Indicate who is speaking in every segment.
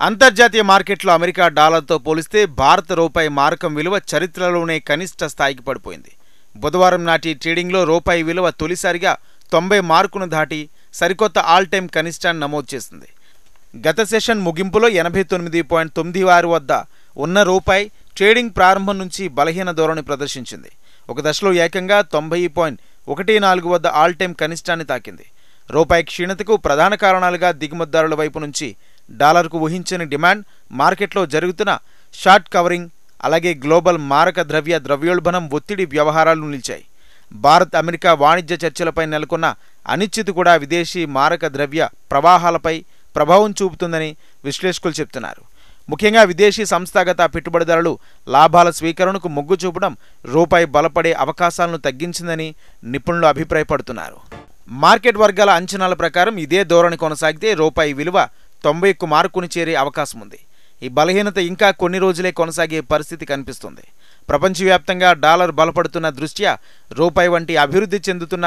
Speaker 1: అంతర్జాతీయ మార్కెట్లో అమెరికా డాలర్తో పోలిస్తే భారత రూపాయి మారకం విలువ చరిత్రలోనే కనిష్ట స్థాయికి పడిపోయింది. బుధవారం నాటి ట్రేడింగ్లో రూపాయి విలువ తొలిసారిగా 90 మార్కును దాటి సరికొత్త ఆల్ టైమ్ కనిష్టాన్ని నమోదు చేసింది. గత సెషన్ ముగింపులో 89.96 వద్ద ఉన్న రూపాయి ట్రేడింగ్ ప్రారంభం నుంచి బలహీన ధోరణి ప్రదర్శించింది. ఒక దశలో ఏకంగా 90.14 వద్ద ఆల్ టైమ్ కనిష్టాన్ని తాకింది. రూపాయి క్షీణతకు ప్రధాన కారణాలుగా దిగుమతిదారుల వైపు నుంచి డాలర్కు ఊహించని డిమాండ్, మార్కెట్లో జరుగుతున్న షార్ట్ కవరింగ్, అలాగే గ్లోబల్ మారక ద్రవ్యోల్బణం ఒత్తిడి వ్యవహారాలు నిలిచాయి. భారత్ అమెరికా వాణిజ్య చర్చలపై నెలకొన్న అనిశ్చితి కూడా విదేశీ మారక ద్రవ్య ప్రవాహాలపై ప్రభావం చూపుతుందని విశ్లేషకులు చెబుతున్నారు. ముఖ్యంగా విదేశీ సంస్థాగత పెట్టుబడిదారులు లాభాల స్వీకరణకు మొగ్గు చూపడం రూపాయి బలపడే అవకాశాలను తగ్గించిందని నిపుణులు అభిప్రాయపడుతున్నారు. మార్కెట్ వర్గాల అంచనాల ప్రకారం ఇదే ధోరణి కొనసాగితే రూపాయి విలువ 91 మార్కుని చేరే అవకాశం ఉంది. ఈ బలహీనత ఇంకా కొన్ని రోజులే కొనసాగే పరిస్థితి కనిపిస్తుంది. ప్రపంచవ్యాప్తంగా డాలర్ బలపడుతున్న దృష్ట్యా రూపాయి వంటి అభివృద్ధి చెందుతున్న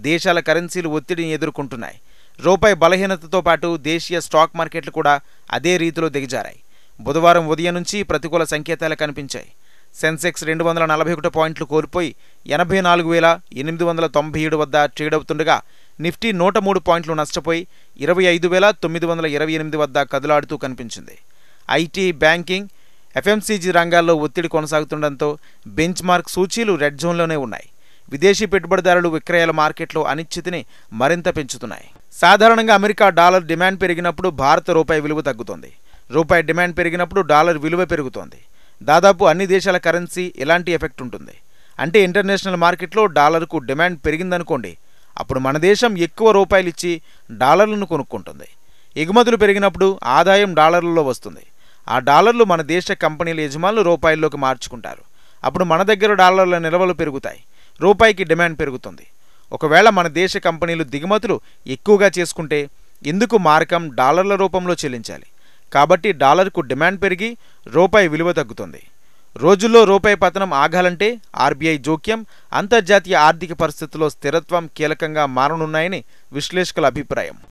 Speaker 1: దేశాల కరెన్సీలు ఒత్తిడిని ఎదుర్కొంటున్నాయి. రూపాయి బలహీనతతో పాటు దేశీయ స్టాక్ మార్కెట్లు కూడా అదే రీతిలో దిగజారాయి. బుధవారం ఉదయం నుంచి ప్రతికూల సంకేతాలు కనిపించాయి. సెన్సెక్స్ 241 పాయింట్లు కోల్పోయి 84,897 వద్ద ట్రేడ్ అవుతుండగా నిఫ్టీ 103 పాయింట్లు నష్టపోయి 25,928 వద్ద కదులాడుతూ కనిపించింది. ఐటీ, బ్యాంకింగ్, ఎఫ్ఎంసీజీ రంగాల్లో ఒత్తిడి కొనసాగుతుండటంతో బెంచ్ మార్క్ సూచీలు రెడ్ జోన్లోనే ఉన్నాయి. విదేశీ పెట్టుబడిదారులు విక్రయాల మార్కెట్లో అనిశ్చితిని మరింత పెంచుతున్నాయి. సాధారణంగా అమెరికా డాలర్ డిమాండ్ పెరిగినప్పుడు భారత రూపాయి విలువ తగ్గుతోంది. రూపాయి డిమాండ్ పెరిగినప్పుడు డాలర్ విలువ పెరుగుతోంది. దాదాపు అన్ని దేశాల కరెన్సీ ఇలాంటి ఎఫెక్ట్ ఉంటుంది. అంటే ఇంటర్నేషనల్ మార్కెట్లో డాలర్కు డిమాండ్ పెరిగిందనుకోండి, అప్పుడు మన దేశం ఎక్కువ రూపాయలు ఇచ్చి డాలర్లను కొనుక్కుంటుంది. ఎగుమతులు పెరిగినప్పుడు ఆదాయం డాలర్లలో వస్తుంది. ఆ డాలర్లు మన దేశ కంపెనీల యజమానులు రూపాయల్లోకి మార్చుకుంటారు. అప్పుడు మన దగ్గర డాలర్ల నిల్వలు పెరుగుతాయి. రూపాయికి డిమాండ్ పెరుగుతుంది. ఒకవేళ మన దేశ కంపెనీలు దిగుమతులు ఎక్కువగా చేసుకుంటే ఎందుకు మారకం డాలర్ల రూపంలో చెల్లించాలి. కాబట్టి డాలర్కు డిమాండ్ పెరిగి రూపాయి విలువ తగ్గుతుంది. రోజుల్లో రూపాయి పతనం ఆగాలంటే ఆర్బీఐ జోక్యం, అంతర్జాతీయ ఆర్థిక పరిస్థితుల్లో స్థిరత్వం కీలకంగా మారనున్నాయని విశ్లేషకుల అభిప్రాయం.